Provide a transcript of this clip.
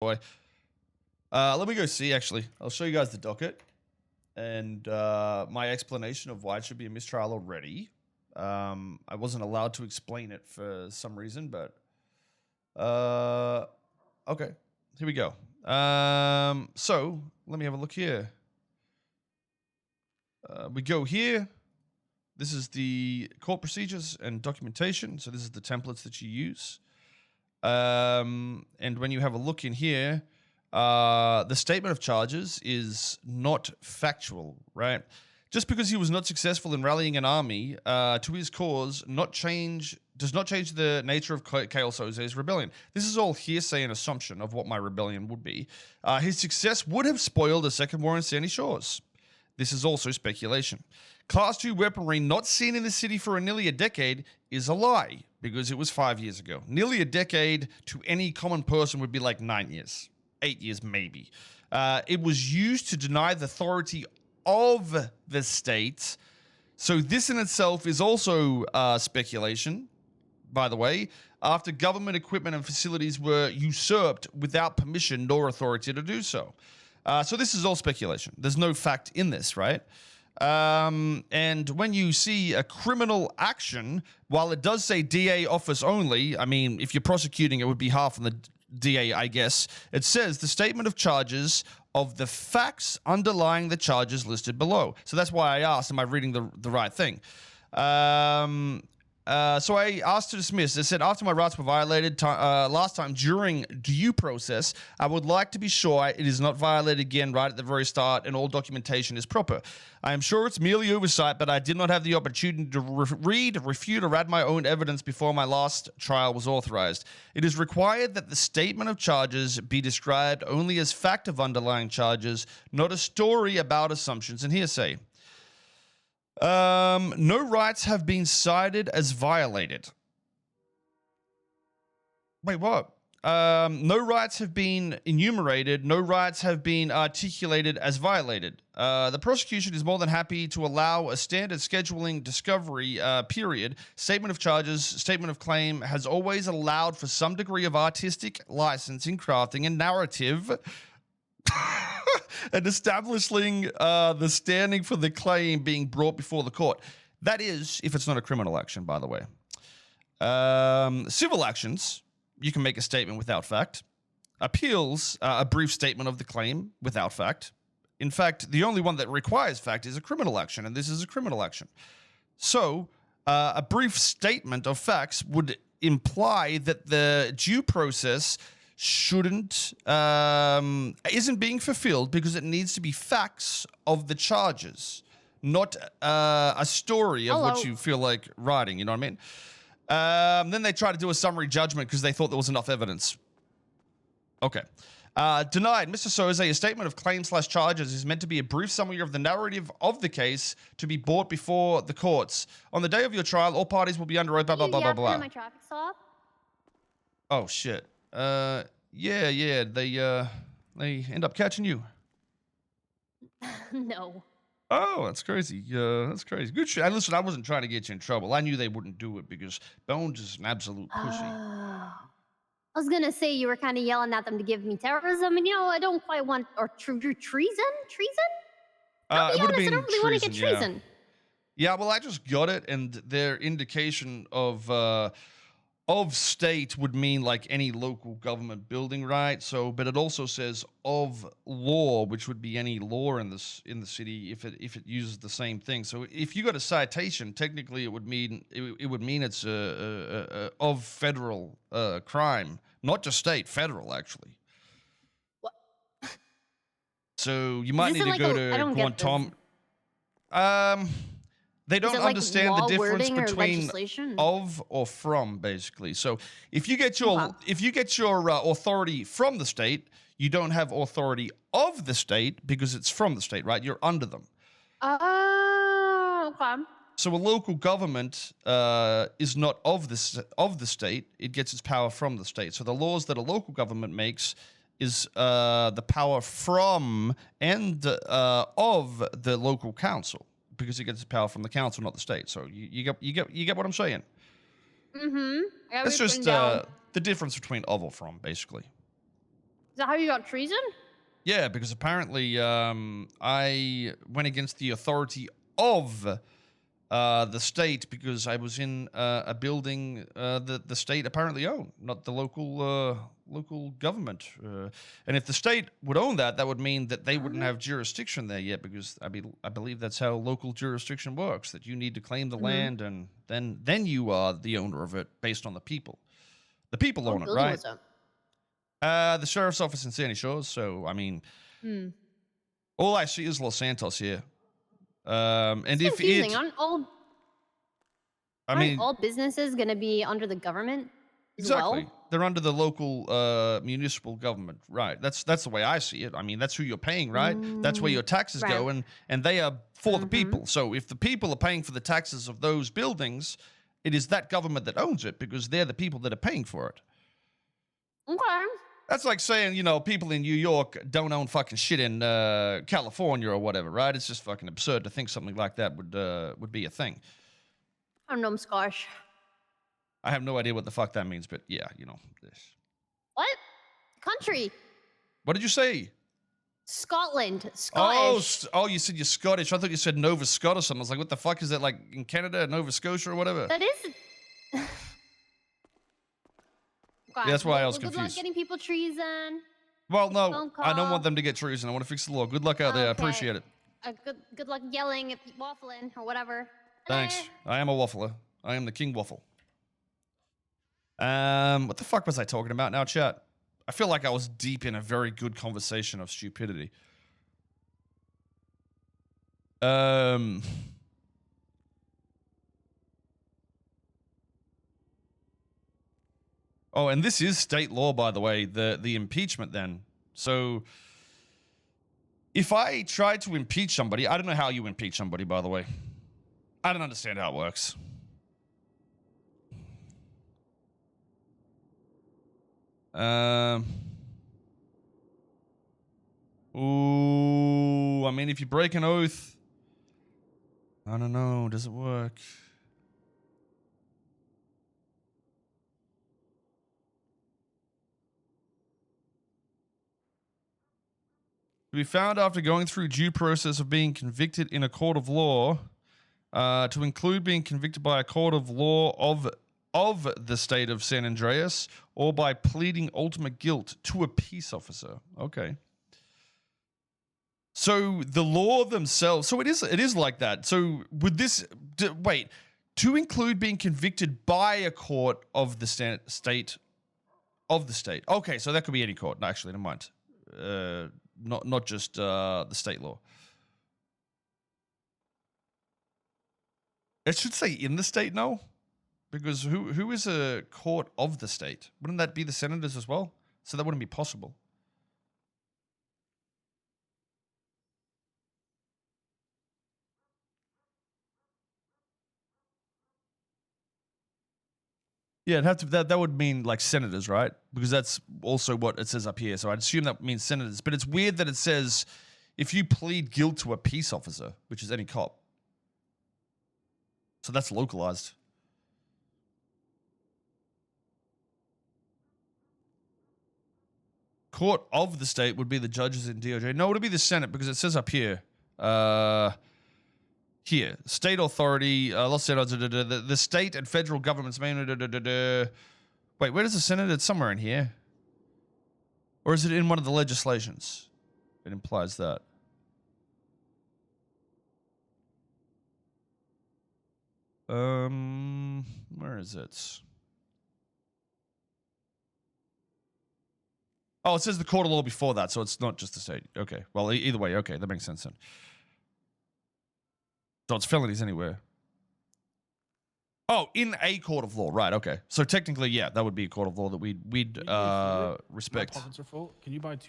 Boy. Let me go see, actually. I'll show you guys the docket and my explanation of why it should be a mistrial already. I wasn't allowed to explain it for some reason, but okay, here we go. So let me have a look here. We go here. This is the court procedures and documentation. So this is the templates that you use. And when you have a look in here, the statement of charges is not factual, right? Just because he was not successful in rallying an army to his cause does not change the nature of Koil Soze's rebellion. This is all hearsay and assumption of what my rebellion would be. His success would have spoiled a second war in Sandy Shores. This is also speculation. Class 2 weaponry not seen in the city for nearly a decade is a lie, because it was 5 years ago. Nearly a decade to any common person would be like 9 years, 8 years maybe. It was used to deny the authority of the state. So this in itself is also speculation, by the way, after government equipment and facilities were usurped without permission nor authority to do so. So this is all speculation. There's no fact in this, right? And when you see a criminal action, while it does say DA office only, I mean, if you're prosecuting, it would be half on the DA, I guess. It says the statement of charges of the facts underlying the charges listed below. So that's why I asked, am I reading the right thing? So I asked to dismiss. It said, after my rights were violated last time during due process, I would like to be sure it is not violated again right at the very start and all documentation is proper. I am sure it's merely oversight, but I did not have the opportunity to read, refute, or add my own evidence before my last trial was authorized. It is required that the statement of charges be described only as fact of underlying charges, not a story about assumptions and hearsay. No rights have been cited as violated. Wait, what? No rights have been enumerated. No rights have been articulated as violated. The prosecution is more than happy to allow a standard scheduling discovery period. Statement of charges, statement of claim has always allowed for some degree of artistic license in crafting a narrative and establishing the standing for the claim being brought before the court. That is, if it's not a criminal action, by the way. Civil actions, you can make a statement without fact. Appeals, a brief statement of the claim without fact. In fact, the only one that requires fact is a criminal action, and this is a criminal action. So, a brief statement of facts would imply that the due process isn't being fulfilled because it needs to be facts of the charges, not a story of what you feel like writing, you know what I mean? Then they try to do a summary judgment because they thought there was enough evidence. Okay. Denied. Mr. Soze, a statement of claim/charges is meant to be a brief summary of the narrative of the case to be brought before the courts. On the day of your trial, all parties will be under oath, blah, blah, blah, blah, blah. My traffic stop? Oh, shit. Yeah, they end up catching you. No. Oh, that's crazy. That's crazy. Good shit. And listen, I wasn't trying to get you in trouble. I knew they wouldn't do it because Bones is an absolute pussy. I was gonna say you were kind of yelling at them to give me terrorism, and I don't quite want treason. I'll be honest, I don't really want to get treason. Yeah, well, I just got it, and their indication of state would mean like any local government building, right? So, but it also says of law, which would be any law in the city if it uses the same thing. So, if you got a citation, technically it would mean it's of federal crime, not just state, federal actually. What? So you might need to go to Guantanamo. They don't understand the difference between of or from, basically. So if you get your authority from the state, you don't have authority of the state because it's from the state, right? You're under them. Okay. So a local government is not of the state; it gets its power from the state. So the laws that a local government makes is the power from and of the local council, because it gets its power from the council, not the state. So you get what I'm saying. Mm-hmm. It's just the difference between of or from, basically. Is that how you got treason? Yeah, because apparently I went against the authority of the state because I was in a building that the state apparently owned, not the local government. And if the state would own that, that would mean that they wouldn't have jurisdiction there yet, because I believe that's how local jurisdiction works. That you need to claim the land, and then you are the owner of it based on the people. The people own it, building right? was that? The sheriff's office in Sandy Shores. So I mean, all I see is Los Santos here. And It's if confusing. it, Aren't all businesses going to be under the government as exactly, well? they're under the local municipal government, right? That's the way I see it. I mean, that's who you're paying, right? That's where your taxes go, Right. and they are for the people. So if the people are paying for the taxes of those buildings, it is that government that owns it, because they're the people that are paying for it. Okay. That's like saying, people in New York don't own fucking shit in California or whatever, right? It's just fucking absurd to think something like that would be a thing. I don't know, Scotch. I have no idea what the fuck that means, but yeah, this. What? Country? What did you say? Scotland. Scottish. Oh, you said you're Scottish. I thought you said Nova Scotia or something. I was like, what the fuck is that, like in Canada, Nova Scotia or whatever? That is. God, Yeah, that's why I was Good luck confused. getting people treason. Well, no, Phone I don't call. want them to get treason. I want to fix the law. Good luck out there. I Okay. appreciate it. Good luck yelling, waffling, or whatever. Thanks. I am a waffler. I am the king waffle. What the fuck was I talking about now, chat? I feel like I was deep in a very good conversation of stupidity. Oh, and this is state law, by the way, the impeachment then. So if I try to impeach somebody, I don't know how you impeach somebody, by the way. I don't understand how it works. Ooh, I mean, if you break an oath, I don't know, does it work? To be found after going through due process of being convicted in a court of law, to include being convicted by a court of law of the state of San Andreas, or by pleading ultimate guilt to a peace officer. Okay. So the law themselves, so it is like that. So would this, wait, to include being convicted by a court of the state of the state. Okay, so that could be any court. No, actually, never mind. Not just the state law. It should say in the state, no? Because who is a court of the state? Wouldn't that be the senators as well? So that wouldn't be possible. Yeah, it'd have to, that would mean like senators, right? Because that's also what it says up here. So I'd assume that means senators. But it's weird that it says if you plead guilt to a peace officer, which is any cop. So that's localized. Court of the state would be the judges in DOJ. No, it would be the Senate, because it says up here. Here, state authority, Los Santos, the state and federal governments may. Wait, where does the Senate? It's somewhere in here. Or is it in one of the legislations? It implies that. Where is it? Oh, it says the court of law before that, so it's not just the state. Okay, well, either way, okay, that makes sense then. So it's felonies anywhere. Oh, in a court of law, right? Okay, so technically, yeah, that would be a court of law that we'd respect. My pockets are full. Can you buy 2